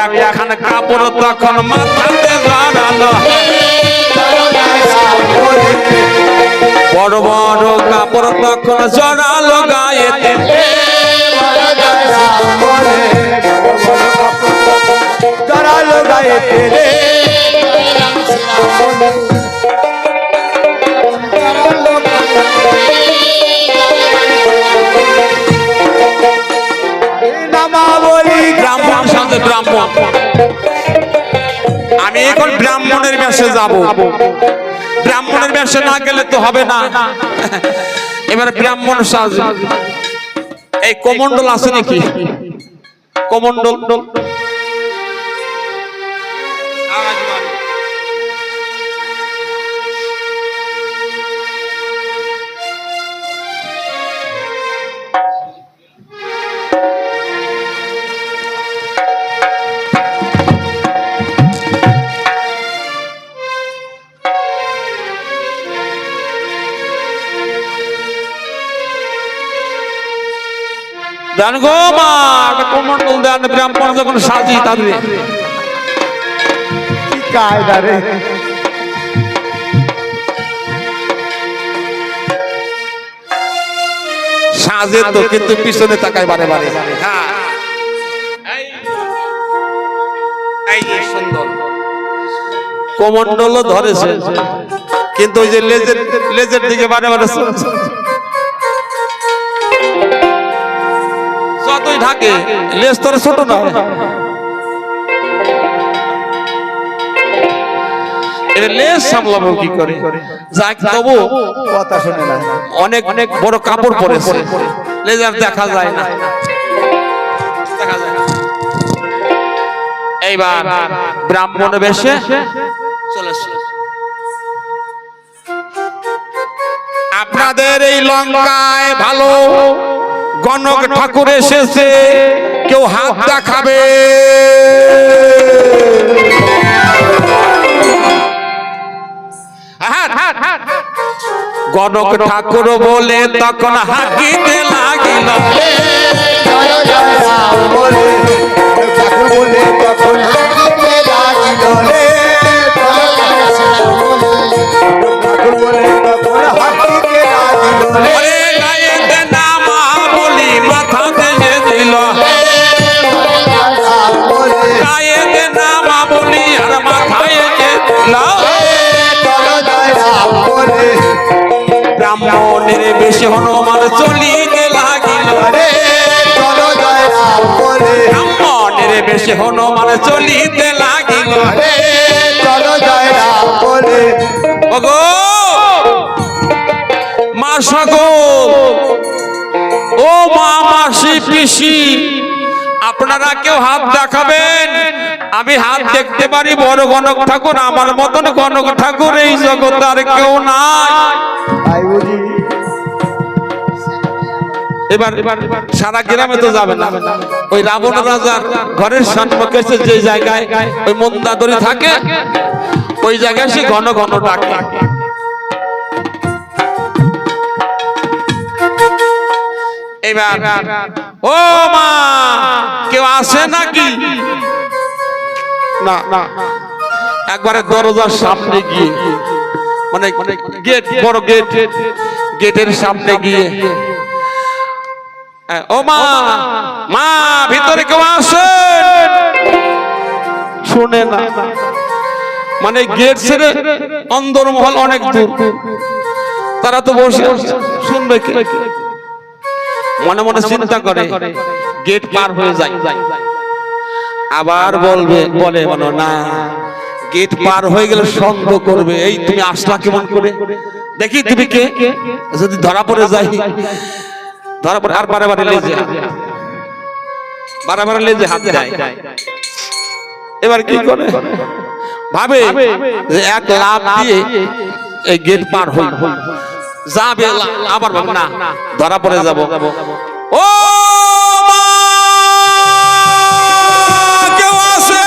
একখান কাপড় তখন মাথাতে জড়ালো, বড় বড় কাপড় তখন জড়ালো গায়েতে, জড়ালো গায়েতে রে নামাবলী ব্রাহ্মণ সাথে ব্রাহ্মণ। আমি এখন ব্রাহ্মণের বেশে যাব, ব্রাহ্মণের বেশে না গেলে তো হবে না। এবার ব্রাহ্মণ সাজ, এই কমণ্ডল আছে নাকি? কমণ্ডল দেন গো মা, কমণ্ডল দেন। ব্রাহ্মণ যখন সাজি তাদের কি কায়দা রে, সাজে তো, কিন্তু পিছনে তাকায় বারে বারে। এই যে সুন্দর কমণ্ডল ধরেছে, কিন্তু ওই যে লেজের দিকে বারে বারে যতই ঢাকে লেজ তোর ছোট না। লেজ সামলাবো কি করে? যাক তবু কথা শুনে না, অনেক অনেক বড় কাপড় পরেছে, লেজার দেখা যায় না, দেখা যায় না। এইবার ব্রাহ্মণ বেশে চলে আপনাদের এই লঙ্কায় ভালো গণক ঠাকুর এসেছে, কেউ হাত দেখাবে? গণক ঠাকুর বলে তখন হাঁকিতে লাগিল, ঠাকুর বলে তখন হাঁকিতে লাগিল রে, ঠাকুর বলে তখন হাঁকিতে লাগিল রে, গায়েতে নামা বলি মাথাতে দিল, গায়েতে নামা বলি আর মাথায় দিল। ব্রাহ্মণের বেশি হনুমান চলিতে লাগিল রে, ব্রাহ্মণের বেশি হনুমান চলিতে লাগিল রে। ওগো মা সকল, ও মা, মাসি, পিসি, আপনারা কেউ হাত দেখাবেন? আমি হাত দেখতে পারি বড় গণক ঠাকুর, আমার মতন গণক ঠাকুর এই জগতে আর কেউ নাই। এবার সারা গ্রামে তো যাবে না, ওই রাবণ রাজার ঘরের সম্মুখে যে জায়গায় ওই মন্দাদরি থাকে, ওই জায়গায় সে ঘন ঘন ডাকে। এবার ও মা, কেউ আসে নাকি? না না, একবারে দরজার সামনে গিয়ে, মানে গেট, বড় গেট, গেটের সামনে গিয়ে, ও মা, মা ভিতরে কেউ আসে? শুনে না, মানে গেট ছেড়ে অন্দরমহল অনেক দূর, তারা তো বসে শুনবে কি? মনে মনে চিন্তা করে, গেট পার হয়ে যায়, আবার বলে না, গেট পার হয়ে গেলে সন্দেহ করবে, এই তুমি আসলা কেমন করে, দেখি তুমি কে, যদি ধরা পড়ে যাই, ধরা পড়ে আর বারে বারে লেজে হাত দেয়। এবার কি করে? ভাবে যে এক লাফ দিয়ে এই গেট পার হই যাবে, আবার ভাবে না, ধরা পড়ে যাব। ও কেউ আছে?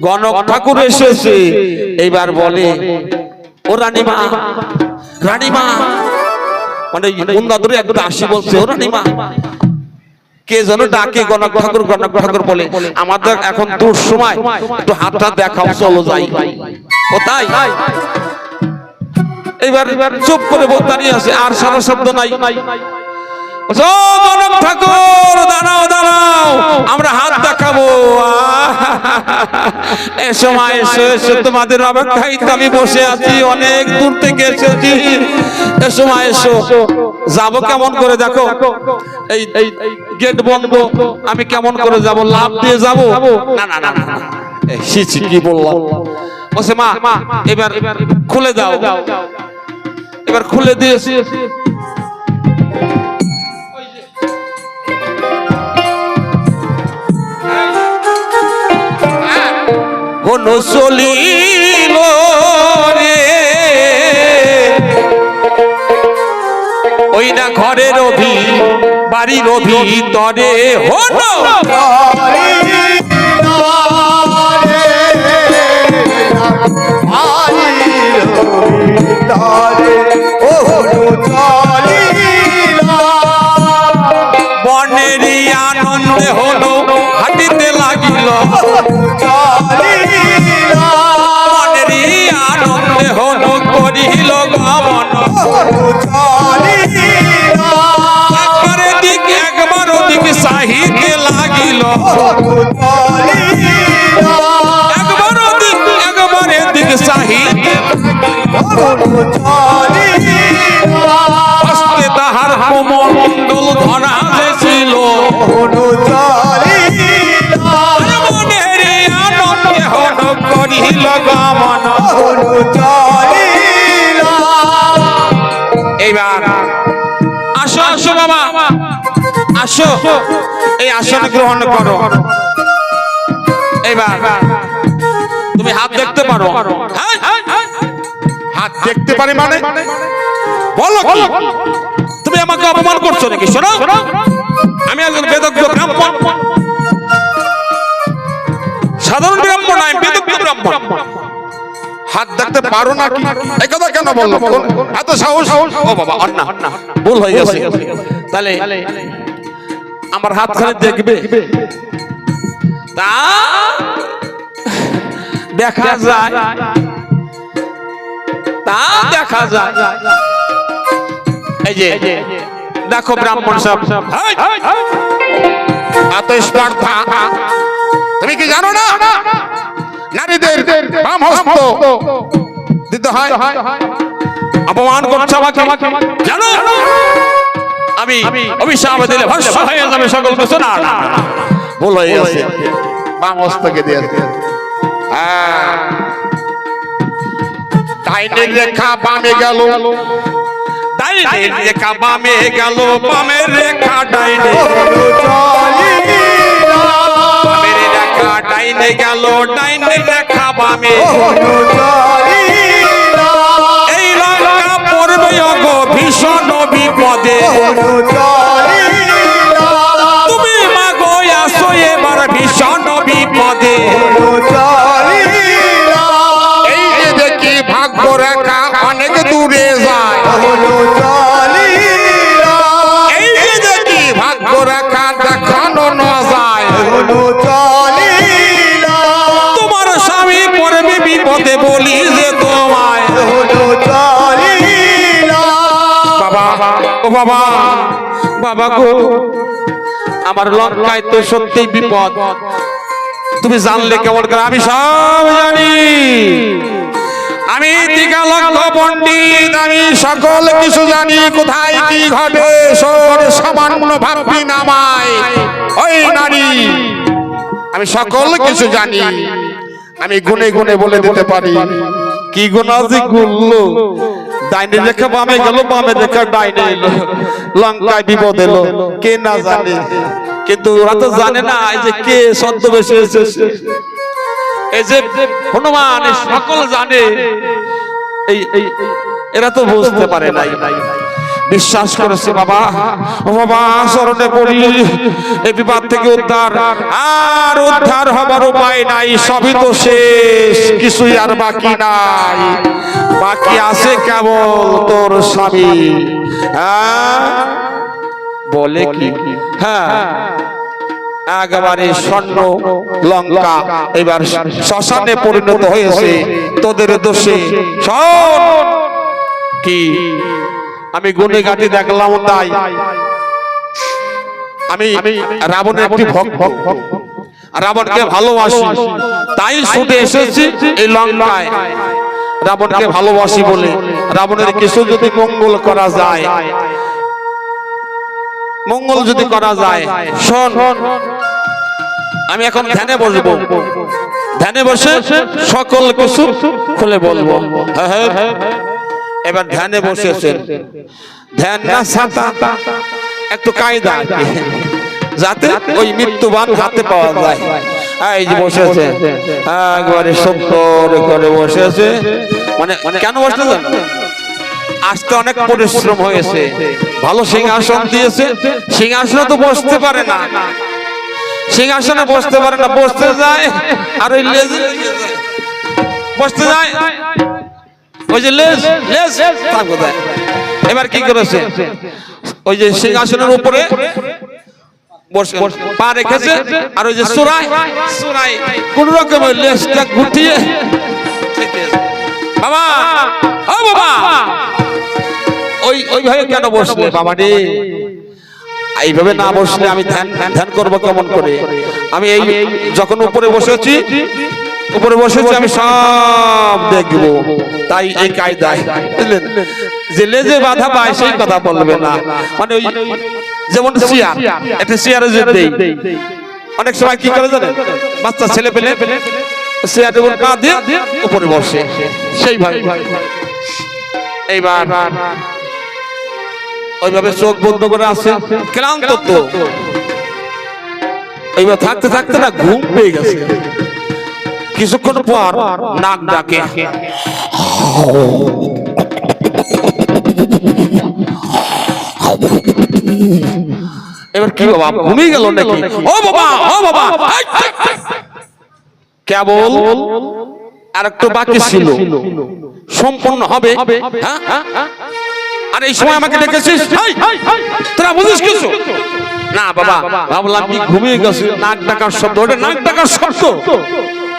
গণক ঠাকুর এসেছে। এইবার বলে, ও রানীমা, রানীমা, মানে মুন্দাদুরে একটা দাসী বলছে, ও রানীমা কে যেন ডাকে গণক ঠাকুর বলে, আমাদের এখন দূর সময় একটু হাতটা দেখাও, চলো যাই। ও তাই এবার চুপ করে দাঁড়িয়ে আছে, আর সারা শব্দ নাই। ও গণক ঠাকুর দাঁড়াও দাঁড়াও, আমরা হাত দেখাবো। এ সময় এসো এসো, তোমাদের অপেক্ষায় তো আমি বসে আছি, অনেক দূর থেকে এসেছি। এ সময় এসো। যাবো কেমন করে দেখো, এই গেট বন্ধ, আমি কেমন করে যাব? লাফ দিয়ে যাবো? না না না, শিছি কি বললাম। বসে মা এবার খুলে দাও। এবার খুলে দিয়েছি। হনো চলিল রে ওই না ঘরের অভি বাড়ির ভিতরে, হনো বনেরই আনন্দে হলো হাঁটিতে লাগিল, বনেরই আনন্দে হলো করিল গমন। একবার ওদিক সাহিতে লাগিল, একবার এদিক সাহিতে হস্তে তাহার কোমণ্ডল ধরা ছিল, মনেরই আনন্দে হলো করিল গমন। এইবার আসো আসো বাবা আসো, এই আসন গ্রহণ করো। এইবার তুমি হাত দেখতে পারো? হাত দেখতে পারি মানে বলো কি? তুমি আমাকে অপমান করছো নাকি? শোনো, আমি একজন বেদজ্ঞ ব্রাহ্মণ, সাধারণ ব্রাহ্মণ নয়, বেদজ্ঞ ব্রাহ্মণ। হাত দেখতে পারো নাকি? এই কথা কেন বললো? এত সাহস? ও বাবা, অন্না ভুল হয়ে গেছে। তাহলে আমার হাত খালি দেখবে, তা দেখা যায়, তা দেখা যায়। এই যে দেখো ব্রাহ্মণ সাহেব, এত স্পর্ধা, তুমি কি জানো না নারীদের বাম হস্ত দিতে হয়? অপমান করছে আমাকে, জানো আমি অভিশাপ দিলে ভস্ম হয়ে যাবে সকল কিছু। না না, ভুল হয়ে গেছে, বাম হস্তকে দিয়েছে। ডাইনের রেখা বামে গেল, ডাইনের রেখা বামে গেল, বামের রেখা ডাইনে, বামের রেখা ডাইনে গেল, ডাইনের রেখা বামে। এই লঙ্কা পড়বে গো ভীষণ বিপদে, তুমি মাগো আসো এবার ভীষণ বিপদে। এই যে দেখি ভাগ্য রেখা অনেক দূরে যায়, এই যে দেখি ভাগ্য রেখা দেখানো না যায়। তোমার স্বামী পড়বে বিপদে বলি যে তোমায়। বাবা ও বাবা, বাবা গো, আমার লঙ্কায় তো সত্যি বিপদ। তুমি জানলে কেমন করে? আমি সব জানি, আমি দিগালঙ্গ পণ্ডিত, আমি সকল কিছু জানি। কোথায় কি ঘটে সর সামান্য ভাববি নামায় ওই নারী, আমি সকল কিছু জানি। আমি গুনে গুনে বলে দিতে পারি। কি গুণ আছে? গুনলো, ডাইনে রেখা বামে গেল, বামে রেখা ডাইনে এলো, লঙ্কায় বিপদ এলো। কে না জানে? কিন্তু ওরা তো জানে না এই যে কে ছদ্মবেশে এসেছে। এই যে হনুমান সকল জানে, এই এরা তো বুঝতে পারে নাই। বিশ্বাস করেছে বাবা, ও বাবা শরণে পড়ি, এই বিপদ থেকে উদ্ধার, আর উদ্ধার হবার উপায় নাই, সবই তো শেষ, কিছুই আর বাকি নাই, বাকি আছে কেবল তোর স্বামী। বলে কি, হ্যাঁ একেবারে স্বর্ণ লঙ্কা এবার শ্মশানে পরিণত হয়েছে তোদের দোষে। শোন কি আমি গুনে গাটি দেখলাম, তাই আমি রাবণের একটি ভক্ত, রাবণকে ভালোবাসি, তাই ছুটে এসেছি এই লঙ্কায়, রাবণকে ভালোবাসি বলে। রাবণের কিছু যদি মঙ্গল করা যায়, মঙ্গল যদি করা যায়, শোন আমি এখন ধ্যানে বসবো, ধ্যানে বসে সকল কিছু খুলে বলবো। এবার ধ্যানে বসেছেন, ধ্যান না ছাতা, একটু কায়দা যাতে ওই মৃত্যুবান হাতে পাওয়া যায়। এই যে বসেছে একবারে সুন্দর করে বসেছে, মানে কেন বসেছে, আসতে অনেক পরিশ্রম হয়েছে, ভালো সিংহাসন দিয়েছে, সিংহাসনে তো বসতে পারে না, সিংহাসনে বসতে পারে না, বসতে যায় আর ওই লেজ বসতে যায়, ওই যে লেজ লেজ থাকবে। এবার কি করেছে, ওই যে সিংহাসনের উপরে বসে পা রেখেছে, আর ওই যে সুরাই সুরাই কোন রকম লেজটা গুটিয়ে, বাবা ও বাবা ওইভাবে কেন বসলে বাবা রে, এইভাবে না বসলে আমি ধ্যান ধ্যান করবো কেমন করে? আমি এই যখন উপরে বসেছি, উপরে বসেছি আমি সব দেখবো, তাই এই কায়দায় বুঝলেন, যে লেজে বাধা পায় সেই কথা বলবে না, মানে ওই যেমন চেয়ার, একটা চেয়ারে যে দেই অনেক সময় কি করে জানেন, বাচ্চা ছেলে পেলে চেয়ারের উপর পা দিয়ে উপরে বসে, সেইভাবে এইবার ওইভাবে চোখ বন্ধ করে আছে, ক্লান্ত তো, এইবার থাকতে থাকতে না ঘুম পেয়ে গেছে, কিছুক্ষণ পর নাক ডাকে, এবার কি বাবা ঘুমিয়ে গেল নাকি? ও বাবা ও বাবা, কেবল আর একটু বাকি ছিল, সম্পূর্ণ হবে। আর এই সময় আমাকে ডেকেছিস, তোরা বুঝিস কিছু না? বাবা ভাবলাম কি ঘুমিয়ে গেছে, নাক ডাকার শব্দ, ওটা নাক ডাকার শব্দ,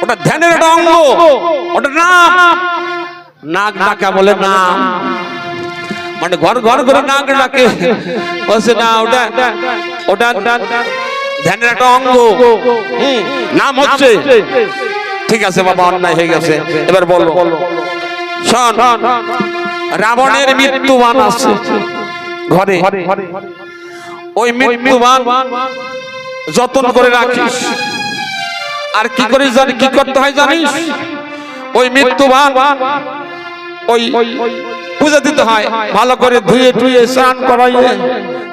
ওটা ধ্যানের একটা অঙ্গ, ওটা নাম, নাক ডাকা বলে নাম, মানে ঘর ঘর করে নাক ডাকে, বলছে না ওটা ওটা ধ্যানের একটা অঙ্গ, নাম হচ্ছে। ঠিক আছে বাবা, অন্যায় হয়ে গেছে, এবার বলো। শোন, রাবণের মৃত্যুবান আছে ঘরে, ওই মৃত্যুবান যতন করে রাখিস, আর কি করে জানি কি করতে হয় জানিস, ওই মৃত্যুবান ওই পূজা দিতে হয়, ভালো করে ধুয়ে টুয়ে স্নান করাইয়ে,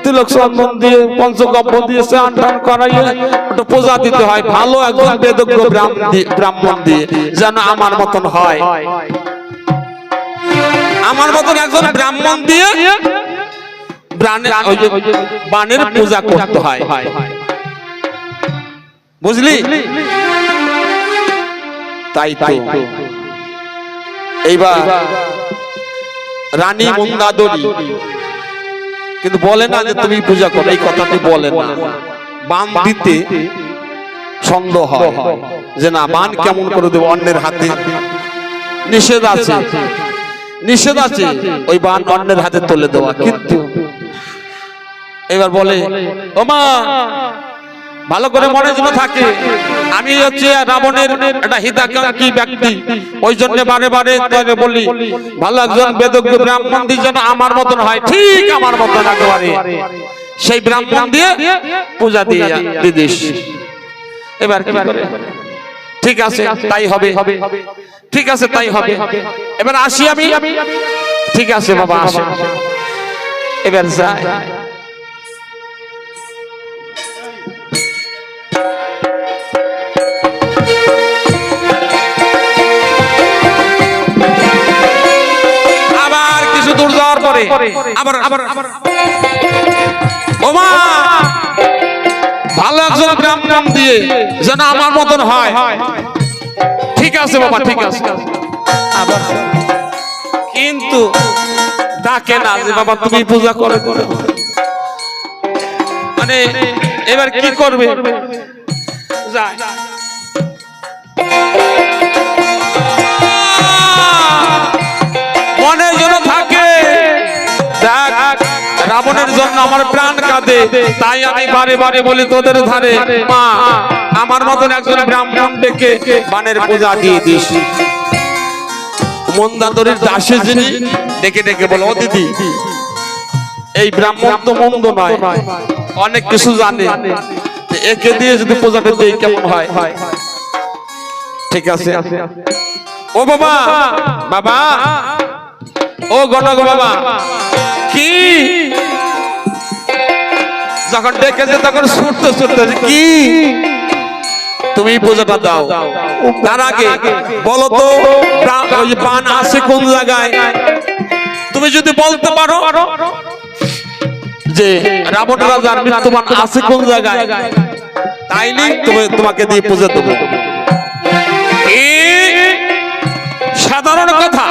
তিলক চন্দন দিয়ে পঞ্চগব্য দিয়ে স্নান টান করাইয়ে ওটা পূজা দিতে হয়, ভালো একজন বেদজ্ঞ ব্রাহ্মণ দিয়ে, যেন আমার মতন হয়, আমার মতন একজন ব্রাহ্মণ দিয়ে বানের পূজা করতে হয়, বুঝলি? তাই তো এইবার রানী মন্দাদরী কিন্তু বলে না যে তুমি পূজা করো, এই কথাটি বলে না, বান দিতে সন্দেহ হয় যে না বান কেমন করে দেব, অন্যের হাতে নিষেধ আছে, নিষেধ আছে ওই বান অন্যের হাতে তুলে দেওয়া। কিন্তু এবার বলে ও মা, ভালো করে মনে যেন থাকে আমি হচ্ছে রাবণের একটা হিতাকাঙ্ক্ষী ব্যক্তি, ওই জন্য বারে বারে বলি ভালো একজন বেদজ্ঞ ব্রাহ্মণ দিয়ে যেন আমার মতন হয়, ঠিক আমার মতন একেবারে সেই ব্রাহ্মণ দিয়ে পূজা দিয়ে দিদিস। এবার কি করে? ঠিক আছে তাই হবে, ঠিক আছে তাই হবে, এবার আসি আমি। ঠিক আছে বাবা আসে, এবার যাই। দূর যাওয়ার পরে আবার আবার ও মা ভালো একজন গ্রাম নাম দিয়ে যেন আমার মতন হয়। ঠিক আছে বাবা, ঠিক আছে। আবার কিন্তু ডাকে না যে বাবা তুমি পূজা করে করে, মানে এবার কি করবে? যায় মনে যেন থাকে দেখ রাবণের জন্য আমার প্রাণ কাঁদে, তাই আমি বারে বারে বলি তোদের ধারে মা আমার মতন একজন ব্রাহ্মণ ডেকে বানের পূজা দিয়ে দিস। মন্দাদরের দাসে যিনি ডেকে ডেকে বলো ও দিদি এই ব্রাহ্মণ তো মন্দ নয়, অনেক কিছু জানে, একে দিয়ে যদি পূজাটা দেই কেমন হয়? ঠিক আছে। ও বাবা, বাবা ও গণক বাবা, কি যখন ডেকেছে তখন ছুটতে ছুটতে কি তুমি পূজাটা দাও। তার আগে বলো তো ওই বান আছে কোন জায়গায়? তুমি যদি বলতে পারো যে রাবণ রাজার মৃত্যুবান আছে কোন জায়গায়, তাইলে তোমাকে দিয়ে পূজা দেবো। সাধারণ কথা,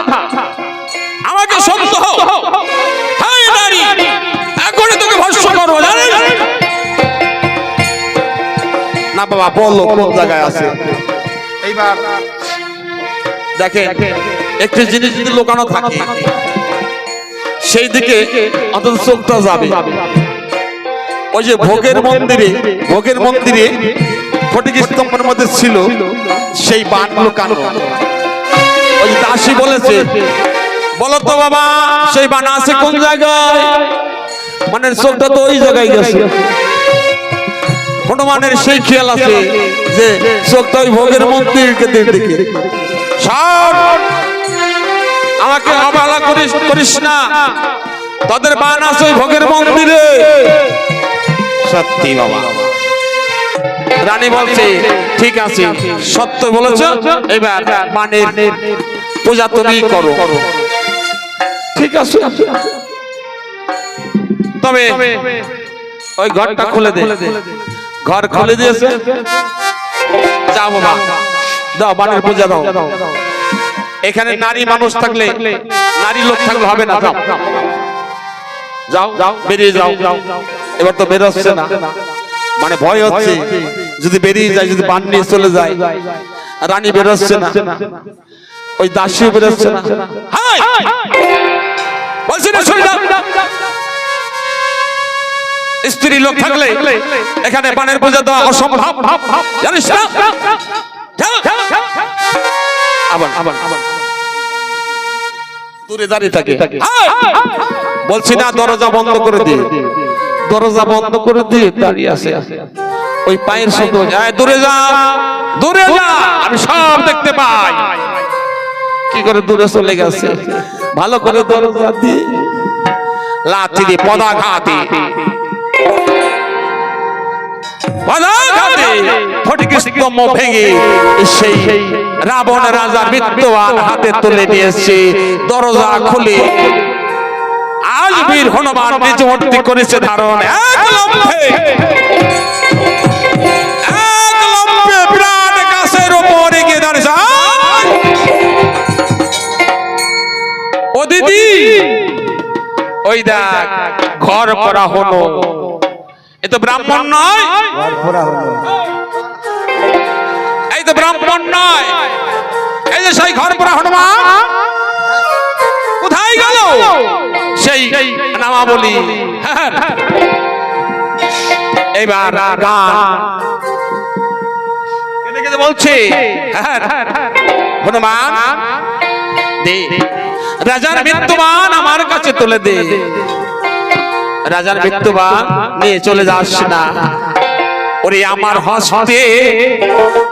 আমাকে সত্য এখন তোকে ভস্ম করবো না বাবা, বলো কোন জায়গায় আছে। এইবার দেখে একটি জিনিস যদি লোকানো থাকে সেই দিকে অন্তত চোখটা যাবে। ওই যে ভোগের মন্দিরে ফটিক স্তম্ভের মধ্যে ছিল সেই বান লোকানো। ওই দাসী বলেছে বলো তো বাবা সেই বান আছে কোন জায়গায়? মানে চোখটা তো ওই জায়গায় গেছে। হনুমানের সেই খেয়াল আছে যে চোখটা ওই ভোগের মন্দিরকে দিকে। আমাকে অবহেলা করিস না, তাদের বান আছে ওই ভোগের মন্দিরে। সত্যি বাবা। রানী বলছে ঠিক আছে, সত্য বলেছ, এবার বানের পূজা তুমি করো। ঠিক আছে, তবে ওই ঘরটা খুলে দে। ঘর খুলে দিয়েছে, যাও বাবা দাও বানের পূজা দাও। এখানে নারী মানুষ থাকলে, নারী লোক থাকলে হবে না। যাও যাও বেরিয়ে যাও। এবার তো বেরোচ্ছে না, মানে ভয় হচ্ছে যদি বেরিয়ে যায়, যদি বান নিয়ে চলে যায়। রানী বেরোচ্ছে না, ওই দাসী বেরোচ্ছে না। বলছি না শুনে যাও। স্ত্রী লোক থাকলে এখানে বানের পূজা দেওয়া অসম্ভব, জানিস না? আবার আবার দূরে দাঁড়িয়ে থাকে। বলছি না দরজা বন্ধ করে দিয়ে, দরজা বন্ধ করে দিয়ে দাঁড়িয়ে আছে। ওই পায়ের শব্দ, দূরে যা দূরে যা, আমি সব দেখতে পাই। কি করে দূরে চলে গেছে? ভালো করে দরজা দিয়ে লাথি দিয়ে পদাঘাতে ফটিক স্তম্ভ ভেঙে সেই রাবণ রাজার মৃত্যুবান হাতে তুলে নিয়েছে। দরজা খুলে আজ বীর হনুমান নিজ মূর্তি করেছে ধারণ। এক লম্বে প্রাণ গাছের উপরে গিয়ে দাঁড়িয়েছে। ও দিদি ওই দেখ ঘর করা হলো, এ তো ব্রাহ্মণ নয়, এই তো ব্রাহ্মণ নয়, এই যে সেই ঘর পড়া হনুমান কোথায় গেল? সেই নামাবলী। এইবার গান কেঁদে কেঁদে বলছে হনুমান দে, রাজার মৃত্যুবান আমার কাছে তুলে দে। রাজার মৃত্যুবান নিয়ে চলে যাস না, ওরে আমার হস্তে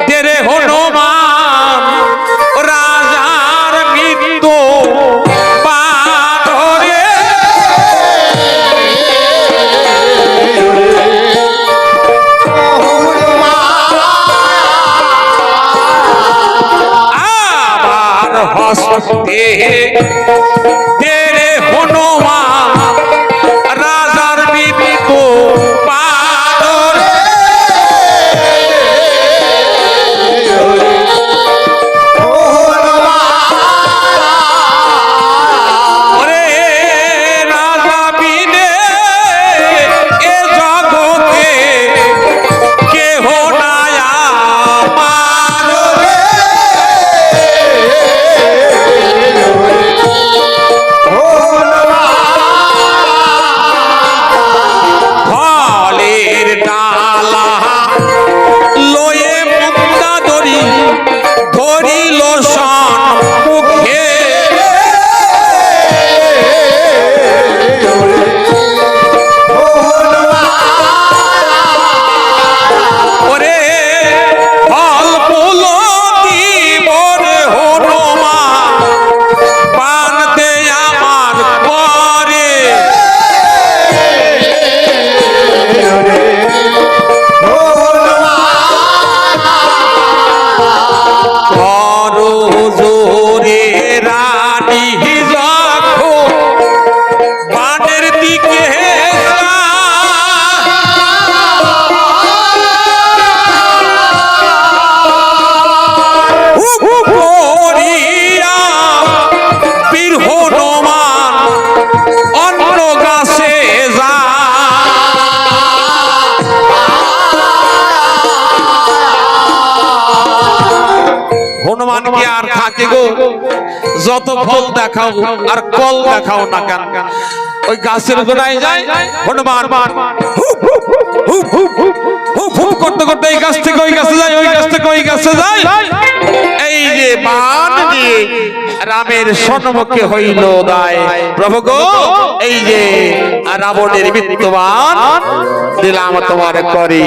দে রে হনুমান, রাজার মৃত্যু হস্তে দে রে হনুমান। হনুমানকে আর থাকে গো যত ফল দেখাও আর কল দেখাও না কেন, ওই গাছের গোড়ায় যায় হনুমান করতে করতে এই গাছ থেকে ওই গাছে যায়, ওই গাছ থেকে ওই গাছে যায়। এই যে বান দিয়ে রামের সম্মুখে হইল দায়, প্রভু গো এই যে রাবণের মৃত্যুবান দিলাম তোমার করি।